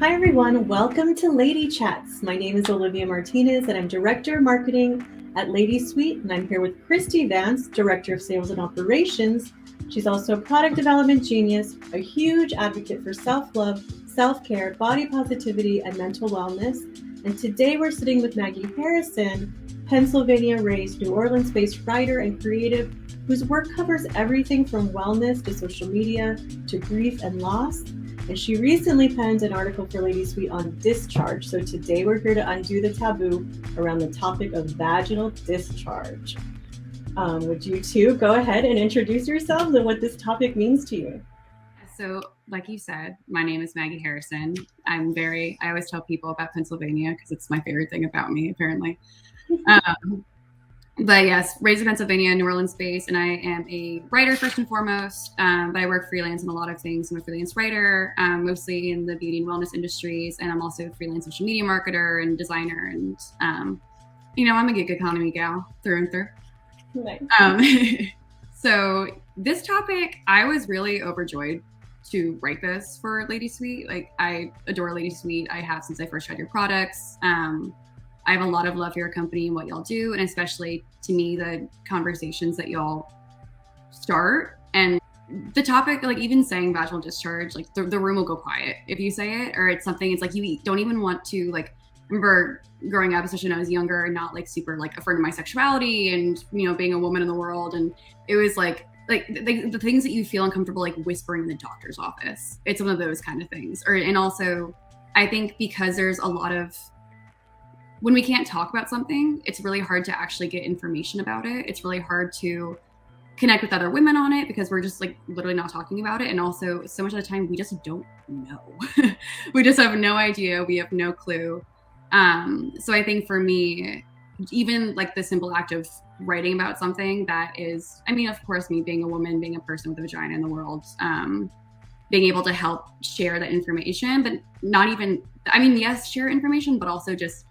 Hi everyone, welcome to Lady Chats. My name is Olivia Martinez and I'm Director of Marketing at Lady Suite, and I'm here with Kristi Vance, Director of Sales and Operations. She's also a product development genius, a huge advocate for self-love, self-care, body positivity, and mental wellness. And today we're sitting with Maggie Harrison, Pennsylvania-raised, New Orleans-based writer and creative whose work covers everything from wellness to social media to grief and loss. And she recently penned an article for Lady Suite on discharge. So today we're here to undo the taboo around the topic of vaginal discharge. Would you two go ahead and introduce yourselves and what this topic means to you? So, like you said, my name is Maggie Harrison. I always tell people about Pennsylvania because it's my favorite thing about me, apparently. But yes, raised in Pennsylvania, New Orleans based, and I am a writer first and foremost. But I work freelance in a lot of things. I'm a freelance writer, mostly in the beauty and wellness industries, and I'm also a freelance social media marketer and designer. And I'm a gig economy gal through and through. Nice. So this topic, I was really overjoyed to write this for Lady Suite. Like, I adore Lady Suite. I have since I first tried your products. I have a lot of love for your company and what y'all do, and especially to me, the conversations that y'all start. And the topic, like even saying vaginal discharge, like the room will go quiet if you say it, or it's something, it's like you don't even want to, like, remember growing up, especially when I was younger and not like super like affirming my sexuality and, being a woman in the world. And it was like the things that you feel uncomfortable, like whispering in the doctor's office. It's one of those kind of things. And also I think because there's a lot of, when we can't talk about something, it's really hard to actually get information about it. It's really hard to connect with other women on it because we're just like literally not talking about it. And also so much of the time we just don't know. We just have no idea. We have no clue. So I think for me, even like the simple act of writing about something that is, I mean, of course, me being a woman, being a person with a vagina in the world, being able to help share that information, but not even, I mean, yes, share information, but also just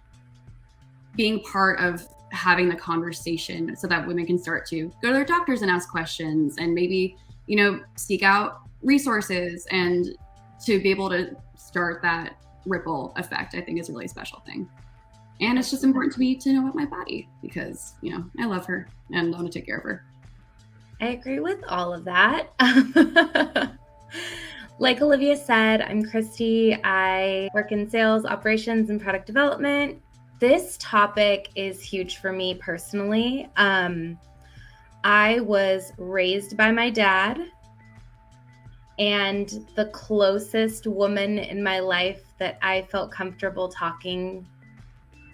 being part of having the conversation so that women can start to go to their doctors and ask questions and maybe, seek out resources, and to be able to start that ripple effect, I think is a really special thing. And it's just important to me to know about my body because, I love her and I want to take care of her. I agree with all of that. Like Olivia said, I'm Kristi. I work in sales, operations, and product development. This topic is huge for me personally. I was raised by my dad, and the closest woman in my life that I felt comfortable talking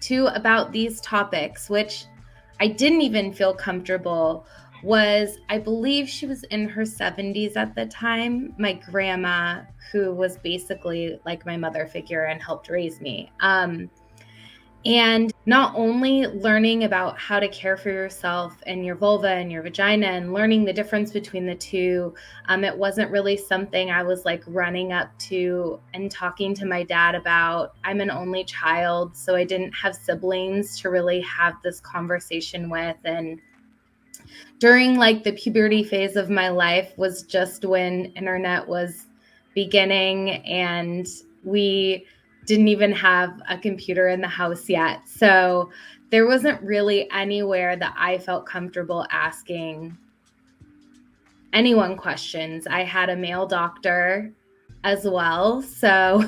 to about these topics, which I didn't even feel comfortable, was, I believe she was in her 70s at the time, my grandma, who was basically like my mother figure and helped raise me. And not only learning about how to care for yourself and your vulva and your vagina and learning the difference between the two, it wasn't really something I was like running up to and talking to my dad about. I'm an only child, so I didn't have siblings to really have this conversation with. And during like the puberty phase of my life was just when internet was beginning, and we didn't even have a computer in the house yet. So there wasn't really anywhere that I felt comfortable asking anyone questions. I had a male doctor as well. So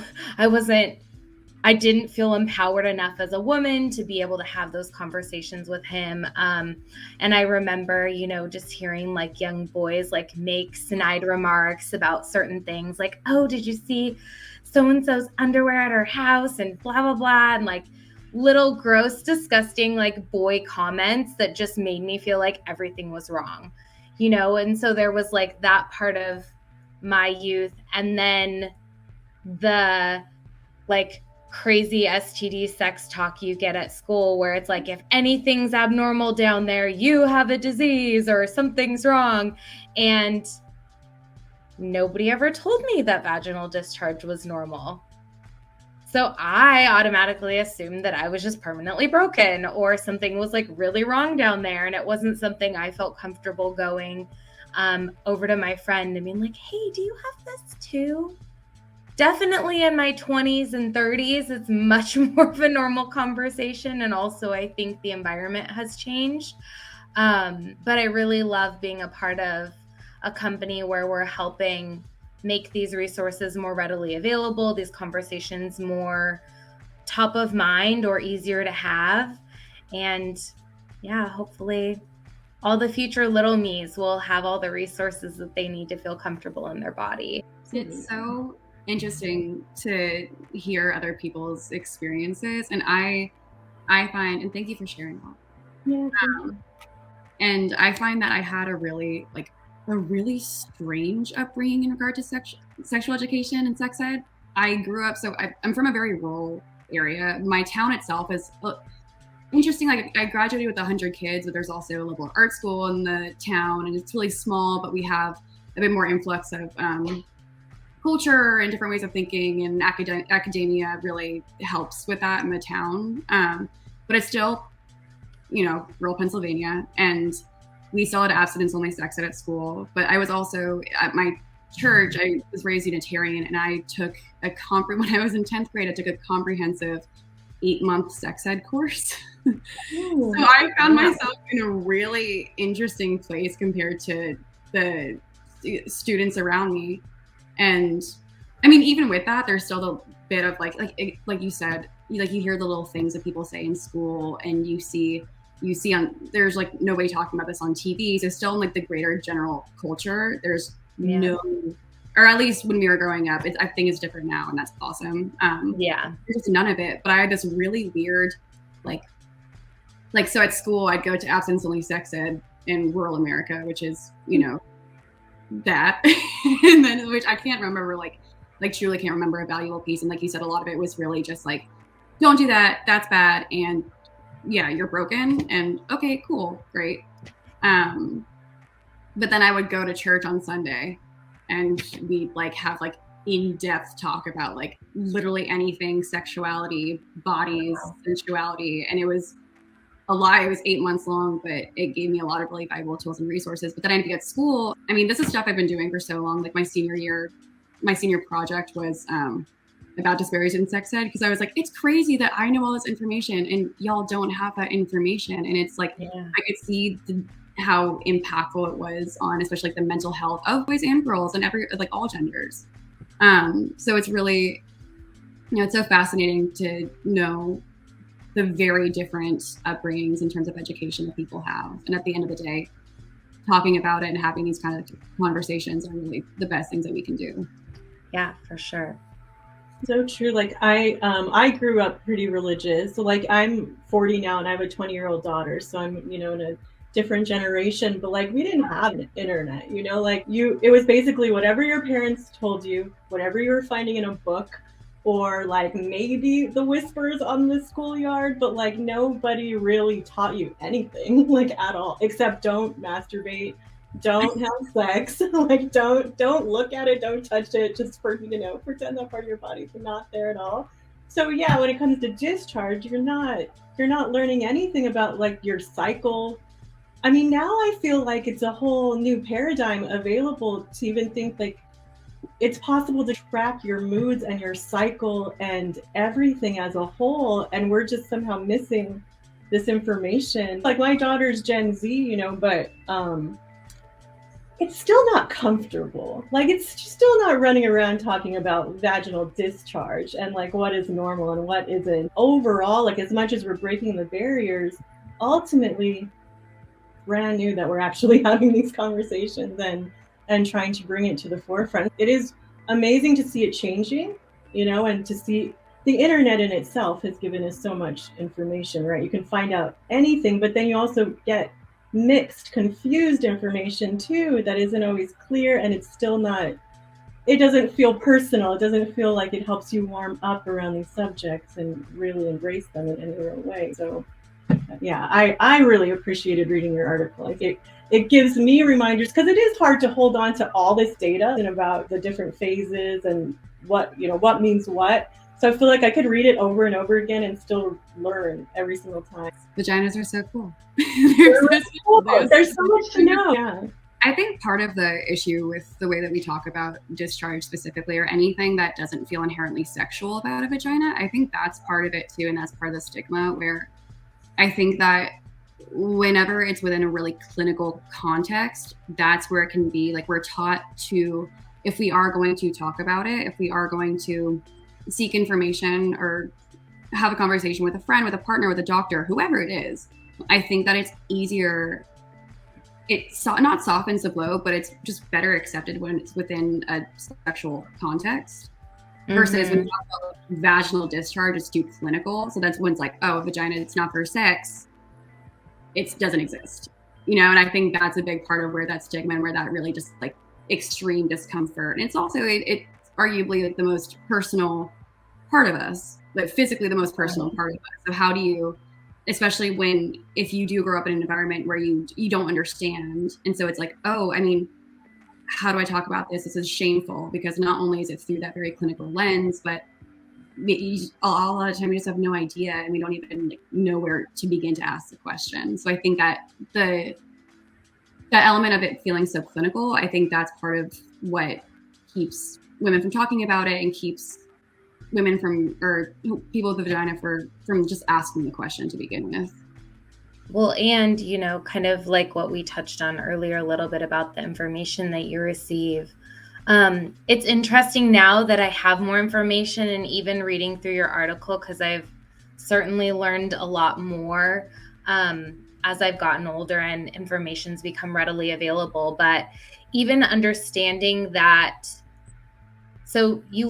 I didn't feel empowered enough as a woman to be able to have those conversations with him. And I remember, just hearing like young boys like make snide remarks about certain things, like, oh, did you see so-and-so's underwear at her house and blah, blah, blah. And like little gross, disgusting, like boy comments that just made me feel like everything was wrong, And so there was like that part of my youth. And then the like crazy STD sex talk you get at school where it's like, if anything's abnormal down there, you have a disease or something's wrong. And nobody ever told me that vaginal discharge was normal. So I automatically assumed that I was just permanently broken or something was like really wrong down there. And it wasn't something I felt comfortable going over to my friend and being like, hey, do you have this too? Definitely in my 20s and 30s, it's much more of a normal conversation. And also, I think the environment has changed. But I really love being a part of a company where we're helping make these resources more readily available, these conversations more top of mind or easier to have. And yeah, hopefully all the future little me's will have all the resources that they need to feel comfortable in their body. It's so interesting to hear other people's experiences, and I find, and thank you for sharing all. Yeah. And I find that I had a really strange upbringing in regard to sexual education and sex ed. I grew up, I'm from a very rural area. My town itself is interesting. Like, I graduated with 100 kids, but there's also a liberal arts school in the town, and it's really small, but we have a bit more influx of culture and different ways of thinking, and academia really helps with that in the town. But it's still, rural Pennsylvania, and we still had abstinence-only sex ed at school. But I was also, at my church, I was raised Unitarian, and I took when I was in 10th grade, I took a comprehensive 8-month sex ed course. So I found myself in a really interesting place compared to the students around me. And I mean, even with that, there's still a bit of like you said, you hear the little things that people say in school, and you see there's like nobody talking about this on TV. So still in like the greater general culture, there's no, or at least when we were growing up, I think it's different now, and that's awesome. There's just none of it. But I had this really weird, so at school, I'd go to abstinence-only sex ed in rural America, which is, that, and then which I can't remember, truly can't remember a valuable piece. And like you said, a lot of it was really just like, don't do that, that's bad, and yeah, you're broken, and okay, cool, great. But then I would go to church on Sunday, and we'd have in-depth talk about literally anything, sexuality, bodies, sensuality, and it was a lot. It was 8 months long, but it gave me a lot of really valuable tools and resources. But then I had to get to school. I mean, this is stuff I've been doing for so long. Like my senior project was about disparities in sex ed, because I was like, it's crazy that I know all this information and y'all don't have that information. And it's I could see how impactful it was on especially the mental health of boys and girls and all genders. So it's really, it's so fascinating to know the very different upbringings in terms of education that people have. And at the end of the day, talking about it and having these kind of conversations are really the best things that we can do. Yeah, for sure. So true. I grew up pretty religious. So I'm 40 now, and I have a 20-year-old daughter. So I'm, in a different generation, but we didn't have an internet, it was basically whatever your parents told you, whatever you were finding in a book, or maybe the whispers on the schoolyard, but nobody really taught you anything at all, except don't masturbate, don't have sex, don't look at it, don't touch it, just pretend that part of your body's not there at all. So yeah, when it comes to discharge, you're not learning anything about your cycle. I mean, now I feel like it's a whole new paradigm available to even think it's possible to track your moods and your cycle and everything as a whole, and we're just somehow missing this information. My daughter's Gen Z, but it's still not comfortable. It's still not running around talking about vaginal discharge and what is normal and what isn't. Overall, as much as we're breaking the barriers, ultimately brand new that we're actually having these conversations and trying to bring it to the forefront. It is amazing to see it changing, and to see the internet in itself has given us so much information, right? You can find out anything, but then you also get mixed, confused information too that isn't always clear, and it's still not, it doesn't feel personal. It doesn't feel like it helps you warm up around these subjects and really embrace them in any real way. So yeah, I really appreciated reading your article. It gives me reminders, because it is hard to hold on to all this data and about the different phases and what means what. So I feel like I could read it over and over again and still learn every single time. Vaginas are so cool. They're so cool. There's so much to know. Yeah. I think part of the issue with the way that we talk about discharge specifically, or anything that doesn't feel inherently sexual about a vagina, I think that's part of it too. And that's part of the stigma, where I think that whenever it's within a really clinical context, that's where it can be like, we're taught to, if we are going to talk about it, if we are going to seek information or have a conversation with a friend, with a partner, with a doctor, whoever it is, I think that it's easier. It's not softens the blow, but it's just better accepted when it's within a sexual context. Versus when you talk about vaginal discharge, it's too clinical. So that's when it's like, oh, a vagina, it's not for sex. It doesn't exist, you know? And I think that's a big part of where that stigma and where that really just like extreme discomfort. And it's also, it's arguably like the most personal part of us, like physically the most personal part of us. So how do you, especially if you do grow up in an environment where you don't understand. And so it's like, oh, I mean, how do I talk about this? This is shameful, because not only is it through that very clinical lens, but a lot of time we just have no idea, and we don't even know where to begin to ask the question. So I think that that element of it feeling so clinical, I think that's part of what keeps women from talking about it, and keeps women from, or people with a vagina from just asking the question to begin with. Well, and, you know, kind of like what we touched on earlier a little bit about the information that you receive. It's interesting now that I have more information, and even reading through your article, because I've certainly learned a lot more as I've gotten older and information's become readily available. But even understanding that, so you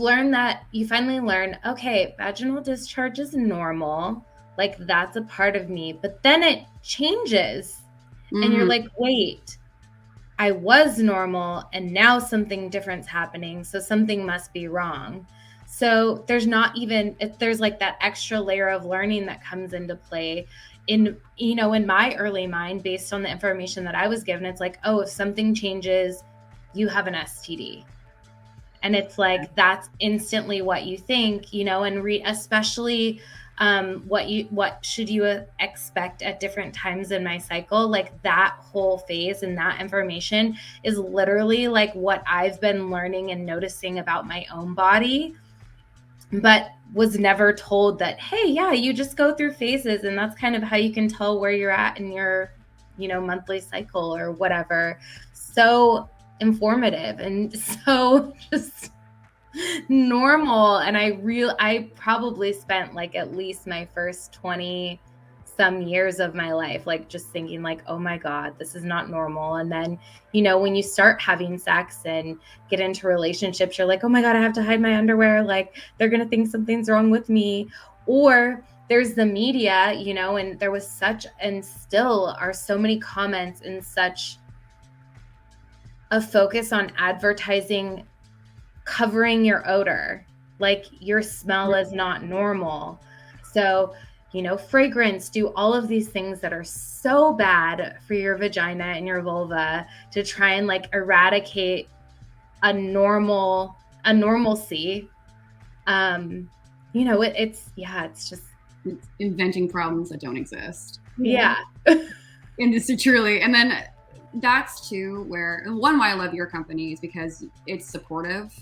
finally learn, okay, vaginal discharge is normal. Like, that's a part of me, but then it changes and you're like, wait, I was normal and now something different's happening. So something must be wrong. So there's like that extra layer of learning that comes into play in my early mind, based on the information that I was given. It's like, oh, if something changes, you have an STD. And it's like, that's instantly what you think, and especially what should you expect at different times in my cycle? Like, that whole phase and that information is literally like what I've been learning and noticing about my own body, but was never told that, hey, yeah, you just go through phases, and that's kind of how you can tell where you're at in your, monthly cycle or whatever. So informative and so just normal. And I probably spent like at least my first 20 some years of my life like just thinking like, oh my God, this is not normal. And then when you start having sex and get into relationships, you're like, oh my God, I have to hide my underwear, like they're gonna think something's wrong with me. Or there's the media, and there was such, and still are so many comments and such a focus on advertising covering your odor, like your smell is not normal. So, fragrance, do all of these things that are so bad for your vagina and your vulva to try and like eradicate a normalcy. It's inventing problems that don't exist. Yeah. And this is truly, and then that's too where, why I love your company is because it's supportive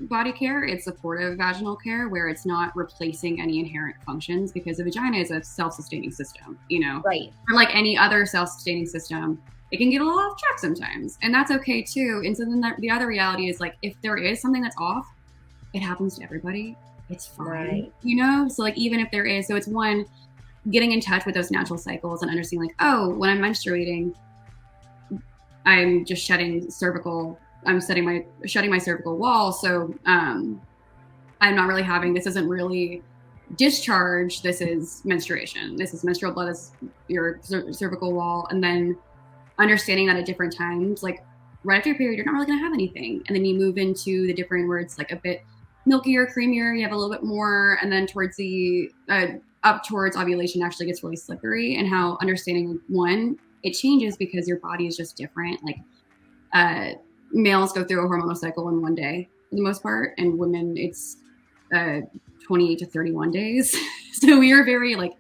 body care, it's supportive vaginal care, where it's not replacing any inherent functions, because the vagina is a self-sustaining system, Right. Or like any other self-sustaining system, it can get a little off track sometimes, and that's okay too. And so then the other reality is like, if there is something that's off, it happens to everybody. It's fine, right. So like, even if there is, so it's one, getting in touch with those natural cycles and understanding like, oh, when I'm menstruating, I'm just shedding my cervical wall. So I'm not really having, this isn't really discharge. This is menstruation. This is menstrual blood, this is your cervical wall. And then understanding that at different times, like right after your period, you're not really going to have anything. And then you move into the different where it's like a bit milkier, creamier, you have a little bit more. And then towards the, up towards ovulation actually gets really slippery, and how understanding one, it changes because your body is just different. Like males go through a hormonal cycle in one day for the most part, and women it's 28 to 31 days. So we are very like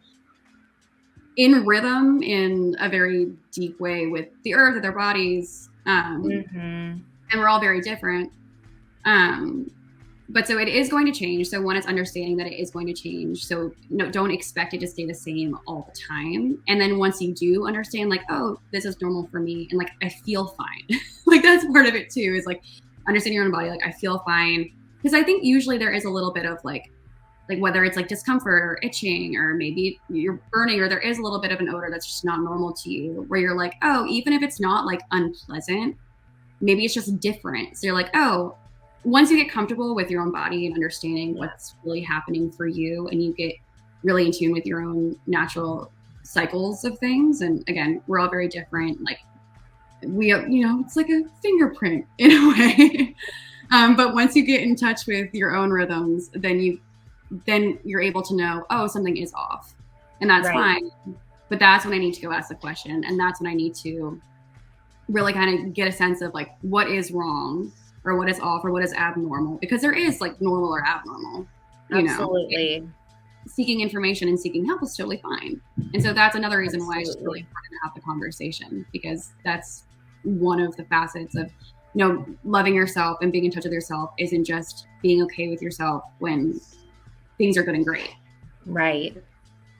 in rhythm in a very deep way with the earth, with their bodies. And we're all very different. But so it is going to change. So one is understanding that it is going to change. So don't expect it to stay the same all the time. And then once you do understand, like, oh, this is normal for me, and like I feel fine. Like that's part of it too, is like understanding your own body. Like I feel fine, because I think usually there is a little bit of like whether it's like discomfort or itching, or maybe you're burning, or there is a little bit of an odor that's just not normal to you, where you're like, oh, even if it's not like unpleasant, maybe it's just different. So you're like, oh, once you get comfortable with your own body and understanding what's really happening for you, and you get really in tune with your own natural cycles of things. And again, we're all very different. Like we, it's like a fingerprint in a way. But once you get in touch with your own rhythms, then you're able to know, oh, something is off, and that's fine. But that's when I need to go ask the question. And that's when I need to really kind of get a sense of like, what is wrong, or what is off, or what is abnormal, because there is like normal or abnormal, Absolutely. Seeking information and seeking help is totally fine. And so that's another reason why it's really important to have the conversation, because that's one of the facets of, loving yourself and being in touch with yourself isn't just being okay with yourself when things are good and great. Right.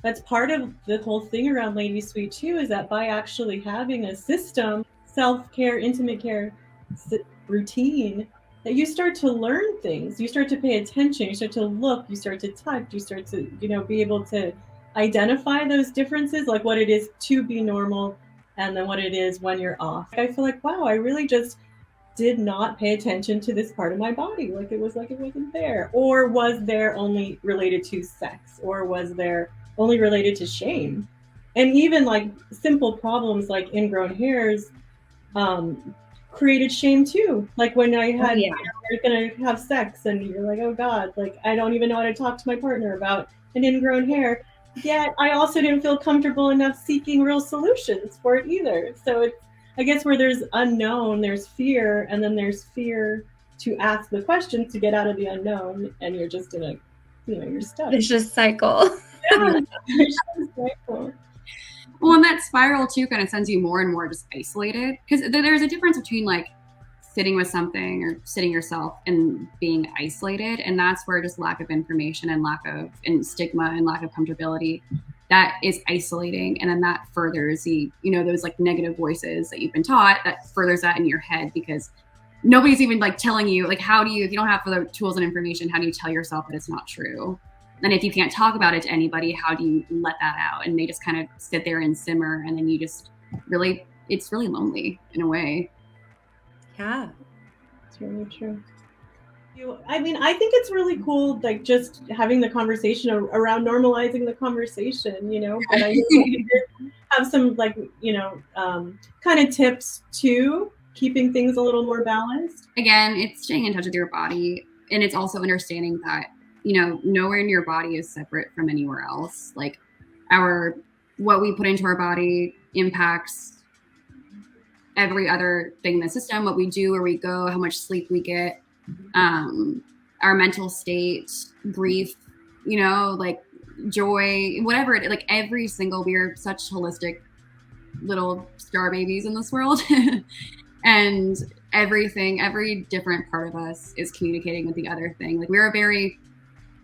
That's part of the whole thing around Lady Sweet too, is that by actually having a system, self-care, intimate care routine, that you start to learn things, you start to pay attention, you start to look, you start to touch, you start to, be able to identify those differences, like what it is to be normal and then what it is when you're off. I feel like, wow, I really just did not pay attention to this part of my body. Like it wasn't there. Or was there only related to sex? Or was there only related to shame? And even like simple problems like ingrown hairs created shame too. Like when I had, we're gonna have sex and you're like, oh God, like I don't even know how to talk to my partner about an ingrown hair. Yet I also didn't feel comfortable enough seeking real solutions for it either. So it's, I guess, where there's unknown, there's fear, and then there's fear to ask the questions to get out of the unknown, and you're just in a, you're stuck. It's just cycle. Yeah, it's just a cycle. Well, and that spiral too kind of sends you more and more just isolated, because there's a difference between like sitting with something or sitting yourself and being isolated, and that's where just lack of information and stigma and lack of comfortability, that is isolating. And then that furthers the, those like negative voices that you've been taught, that furthers that in your head, because nobody's even like telling you, like, if you don't have the tools and information, how do you tell yourself that it's not true? And if you can't talk about it to anybody, how do you let that out? And they just kind of sit there and simmer, and then you just it's really lonely in a way. Yeah, it's really true. I think it's really cool, like just having the conversation around normalizing the conversation, but I know have some like, kind of tips to keeping things a little more balanced. Again, it's staying in touch with your body. And it's also understanding that, nowhere in your body is separate from anywhere else. Like what we put into our body impacts every other thing in the system, what we do, where we go, how much sleep we get, our mental state, grief, like joy, whatever it, like every single, we're such holistic little star babies in this world. And every different part of us is communicating with the other thing. Like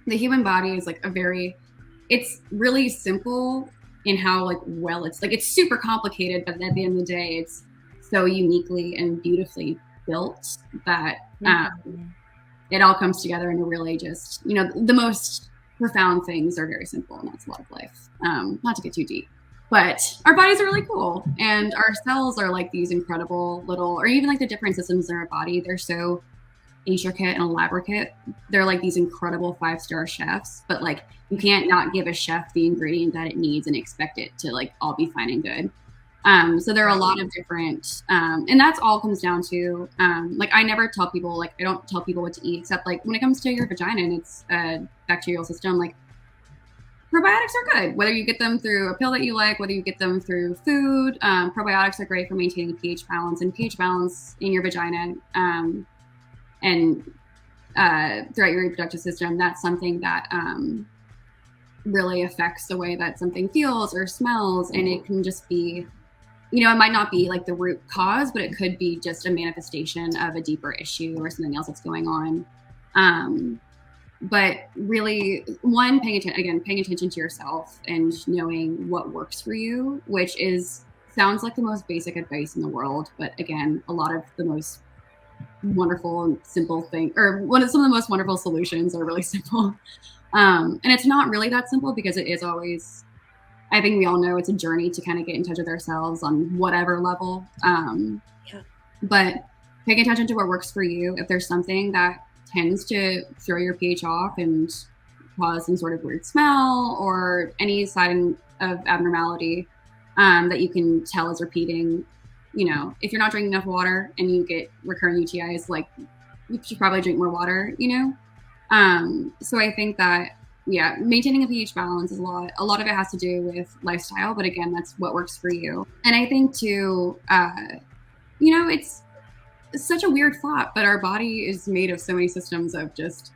the human body is like it's really simple in how like, well, it's like, it's super complicated, but at the end of the day, it's so uniquely and beautifully built that it all comes together into really just, the most profound things are very simple, and that's a lot of life. Not to get too deep, but our bodies are really cool, and our cells are like these incredible little, or even like the different systems in our body, they're so intricate and elaborate. They're like these incredible 5-star chefs, but like you can't not give a chef the ingredient that it needs and expect it to like all be fine and good. So there are a lot of different, and that's all comes down to, like, I never tell people, like, I don't tell people what to eat, except like when it comes to your vagina and its bacterial system, like probiotics are good, whether you get them through a pill that you like, whether you get them through food. Probiotics are great for maintaining the pH balance in your vagina, and throughout your reproductive system. That's something that really affects the way that something feels or smells. And it can just be, it might not be like the root cause, but it could be just a manifestation of a deeper issue or something else that's going on. But really, one, paying attention to yourself and knowing what works for you, which sounds like the most basic advice in the world. But again, a lot of the most wonderful and simple thing, or some of the most wonderful solutions are really simple. And it's not really that simple because it is always, I think we all know it's a journey to kind of get in touch with ourselves on whatever level. But paying attention to what works for you. If there's something that tends to throw your pH off and cause some sort of weird smell or any sign of abnormality that you can tell is repeating, if you're not drinking enough water and you get recurring UTIs, like you should probably drink more water, So I think that, maintaining a pH balance is a lot of it has to do with lifestyle, but again, that's what works for you. And I think too, it's such a weird thought, but our body is made of so many systems of just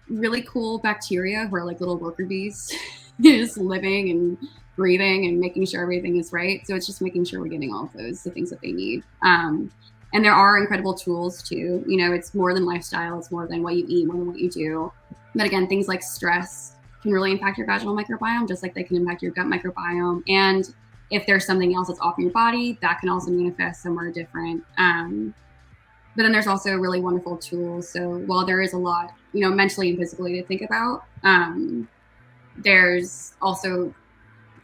really cool bacteria who are like little worker bees just living and breathing and making sure everything is right. So it's just making sure we're getting all of the things that they need. And there are incredible tools too. It's more than lifestyle. It's more than what you eat, more than what you do. But again, things like stress can really impact your vaginal microbiome, just like they can impact your gut microbiome. And if there's something else that's off in your body, that can also manifest somewhere different. But then there's also really wonderful tools. So while there is a lot, mentally and physically to think about, there's also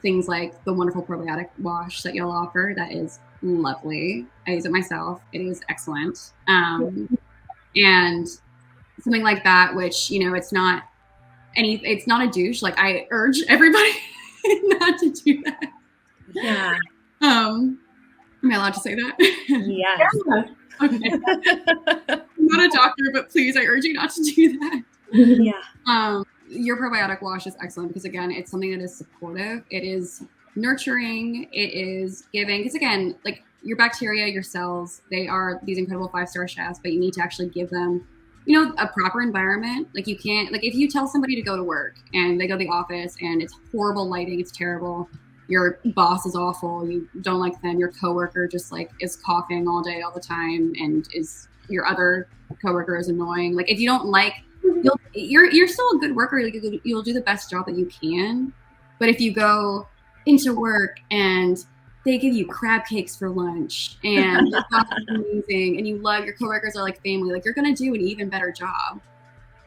things like the wonderful probiotic wash that you'll offer that is lovely. I use it myself. It is excellent. And something like that, which, it's not a douche. Like I urge everybody not to do that. Yeah. Am I allowed to say that? Yes. Okay. I'm not a doctor, but please, I urge you not to do that. Yeah. Your probiotic wash is excellent because again, it's something that is supportive. It is nurturing. It is giving, because again, like your bacteria, your cells, they are these incredible 5-star chefs, but you need to actually give them, a proper environment. Like you can't, like if you tell somebody to go to work and they go to the office and it's horrible lighting, it's terrible. Your boss is awful. You don't like them. Your coworker just like is coughing all day, all the time, and your other coworker is annoying. Like if you don't like, you're still a good worker. You'll do the best job that you can. But if you go into work and they give you crab cakes for lunch and your boss is amazing and you love your coworkers are like family, like you're gonna do an even better job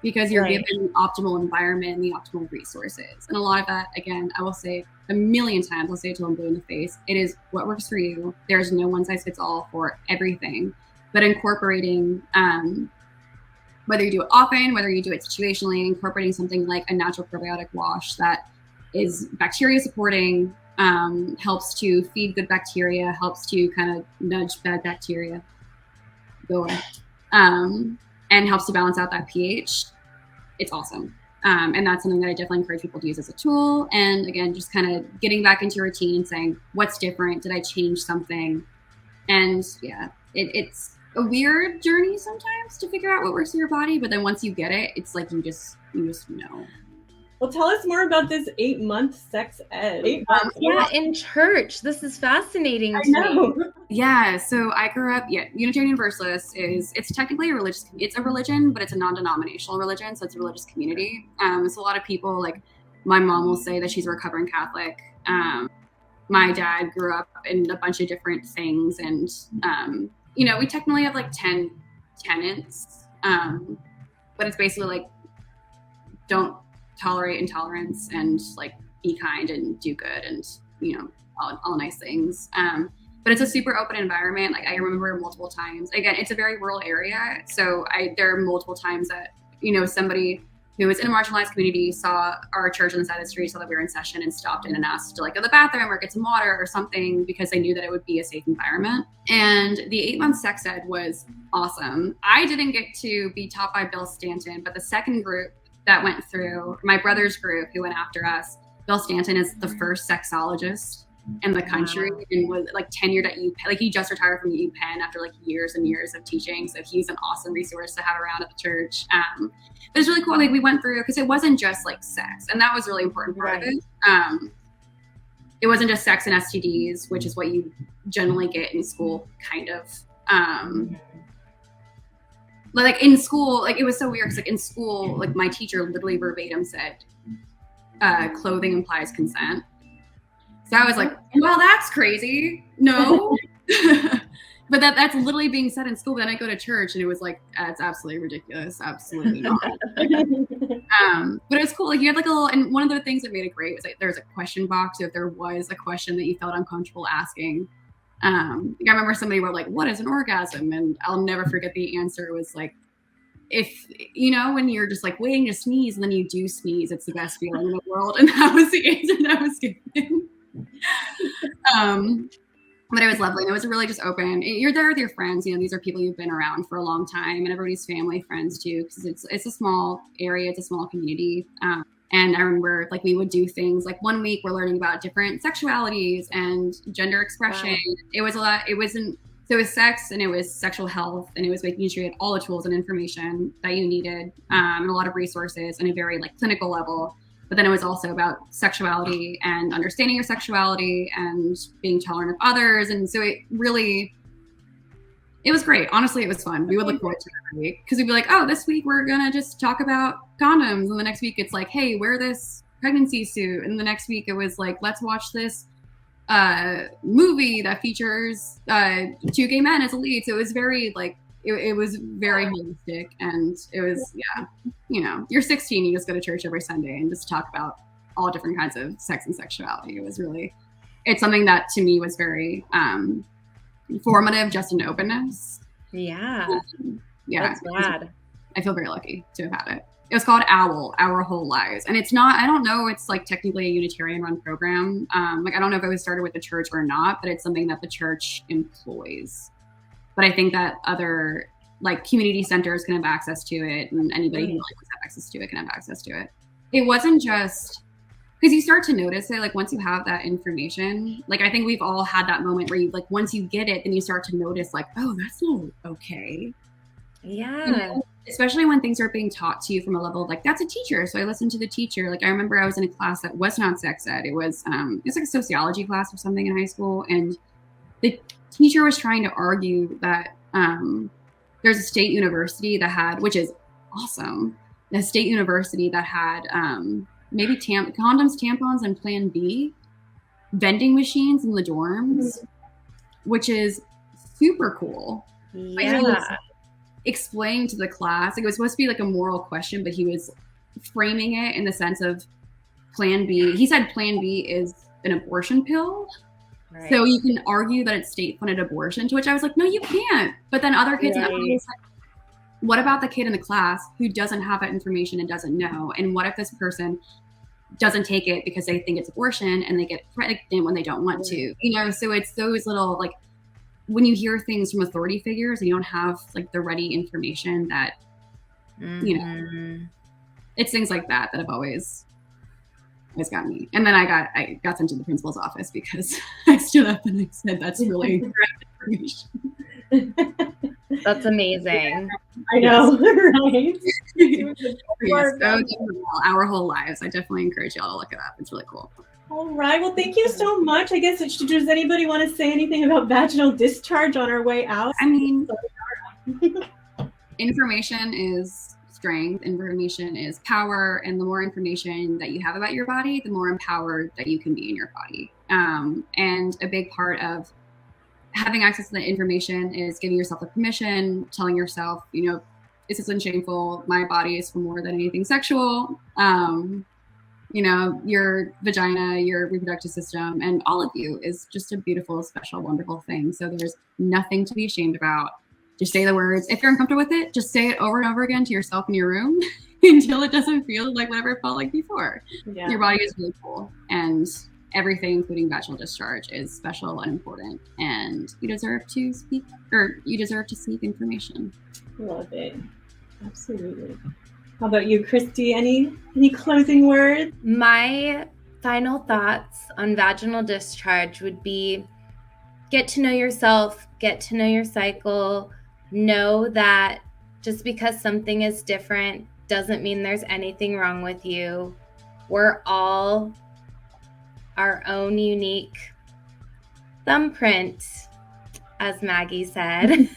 because you're given the optimal environment and the optimal resources. And a lot of that, again, I will say a million times, I'll say it till I'm blue in the face, it is what works for you. There's no one size fits all for everything, but incorporating, whether you do it often, whether you do it situationally, incorporating something like a natural probiotic wash that is bacteria supporting, helps to feed good bacteria, helps to kind of nudge bad bacteria, go away, and helps to balance out that pH. It's awesome. And that's something that I definitely encourage people to use as a tool. And again, just kind of getting back into routine and saying, what's different? Did I change something? And it's a weird journey sometimes to figure out what works for your body. But then once you get it, it's like, you just know. Well, tell us more about this 8-month sex ed. 8 months. Yeah, in church. This is fascinating to me. Yeah, so I grew up, Unitarian Universalist it's technically a religion, but it's a non-denominational religion, so it's a religious community. So a lot of people, like my mom will say that she's a recovering Catholic. My dad grew up in a bunch of different things, and, we technically have like 10 tenets, but it's basically like, don't tolerate intolerance and like be kind and do good and all nice things, but it's a super open environment. Like I remember multiple times, again, it's a very rural area, so there are multiple times that somebody who was in a marginalized community saw our church on the side of the street, saw that we were in session, and stopped in and asked to like go to the bathroom or get some water or something because they knew that it would be a safe environment. And the 8-month sex ed was awesome. I didn't get to be taught by Bill Stanton, but the second group that went through, my brother's group who went after us, Bill Stanton is the first sexologist in the country, and was like tenured at UPenn. Like he just retired from UPenn after like years and years of teaching. So he's an awesome resource to have around at the church. It was really cool. Like we went through, because it wasn't just like sex, and that was a really important part of it. It wasn't just sex and STDs, which is what you generally get in school, kind of. Like in school, like it was so weird because like in school, like my teacher literally verbatim said, clothing implies consent. So I was like, well, that's crazy. No. But that's literally being said in school. But then I go to church and it was like, it's absolutely ridiculous. Absolutely not. But it was cool. Like you had like a little, and one of the things that made it great was like there's a question box. So if there was a question that you felt uncomfortable asking, I remember somebody wrote like, what is an orgasm? And I'll never forget the answer. It was like, if, you know, when you're just like waiting to sneeze and then you do sneeze, it's the best feeling in the world. And that was the answer that I was given. But it was lovely. And it was really just open. You're there with your friends. You know, these are people you've been around for a long time, and everybody's family, friends too, because it's a small area. It's a small community. And I remember like we would do things like one week we're learning about different sexualities and gender expression. Wow. It was a lot. It wasn't, so it was sex and it was sexual health, and it was making sure you had all the tools and information that you needed, and a lot of resources on a very like clinical level. But then it was also about sexuality and understanding your sexuality and being tolerant of others. And so it was great. Honestly, it was fun. We would look forward to it every week because we'd be like, oh, this week we're going to just talk about condoms. And the next week it's like, hey, wear this pregnancy suit. And the next week it was like, let's watch this movie that features two gay men as a lead. So it was very like, it was very holistic, and it was, yeah, you know, you're 16, you just go to church every Sunday and just talk about all different kinds of sex and sexuality. It was really, it's something that to me was very formative, just in openness. Yeah. Yeah. That's rad. I feel very lucky to have had it. It was called OWL, Our Whole Lives. And it's not, I don't know, it's like technically a Unitarian run program. Like, I don't know if it was started with the church or not, but it's something that the church employs. But I think that other like community centers can have access to it, and anybody who like wants to have access to it can have access to it. It wasn't just, because you start to notice it, like once you have that information, like I think we've all had that moment where you like, once you get it, then you start to notice like, oh, that's not okay. Yeah. You know, especially when things are being taught to you from a level of like, that's a teacher. So I listened to the teacher. Like I remember I was in a class that was not sex ed. It was like a sociology class or something in high school. And the teacher was trying to argue that there's a state university that had, which is awesome, a state university that had maybe condoms, tampons, and Plan B vending machines in the dorms, which is super cool. Yeah. Like, explaining to the class, like it was supposed to be like a moral question, but he was framing it in the sense of Plan B. He said Plan B is an abortion pill. Right. So you can argue that it's state-funded abortion, to which I was like, no, you can't. But then other kids, right. Like, what about the kid in the class who doesn't have that information and doesn't know? And what if this person doesn't take it because they think it's abortion and they get pregnant when they don't want to? You know, so it's those little, like, when you hear things from authority figures and you don't have like the ready information that, you know, it's things like that have always got me. And then I got sent to the principal's office because I stood up and I said, that's really correct information. That's amazing. I know, right? Yes, Our Whole Lives. I definitely encourage y'all to look it up. It's really cool. All right. Well, thank you so much. I guess, does anybody want to say anything about vaginal discharge on our way out? I mean, information is strength, information is power, and the more information that you have about your body, the more empowered that you can be in your body. And a big part of having access to the information is giving yourself the permission, telling yourself, you know, this isn't shameful. My body is for more than anything sexual. You know, your vagina, your reproductive system, and all of you is just a beautiful, special, wonderful thing. So there's nothing to be ashamed about. Just say the words. If you're uncomfortable with it, just say it over and over again to yourself in your room until it doesn't feel like whatever it felt like before. Yeah. Your body is really cool. And everything, including vaginal discharge, is special and important. And you deserve to speak, or you deserve to seek information. Love it. Absolutely. How about you, Kristi? Any closing words? My final thoughts on vaginal discharge would be get to know yourself, get to know your cycle, know that just because something is different doesn't mean there's anything wrong with you. We're all our own unique thumbprint, as Maggie said.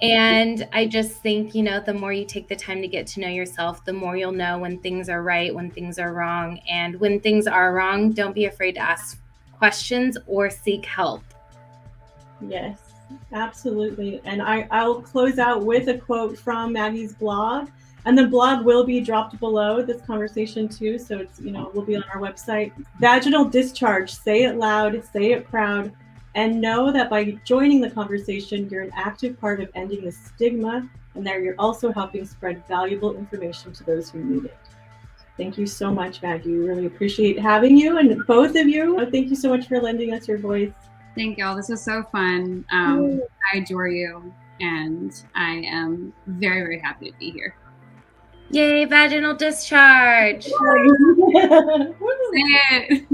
And I just think, the more you take the time to get to know yourself, the more you'll know when things are right, when things are wrong. And when things are wrong, don't be afraid to ask questions or seek help. Yes, absolutely. And I'll close out with a quote from Maggie's blog. And the blog will be dropped below this conversation too. So it's, will be on our website. Vaginal discharge, say it loud, say it proud, and know that by joining the conversation, you're an active part of ending the stigma, and that you're also helping spread valuable information to those who need it. Thank you so much, Maggie. We really appreciate having you, and both of you. Thank you so much for lending us your voice. Thank y'all. This was so fun. I adore you, and I am very, very happy to be here. Yay, vaginal discharge! Say it.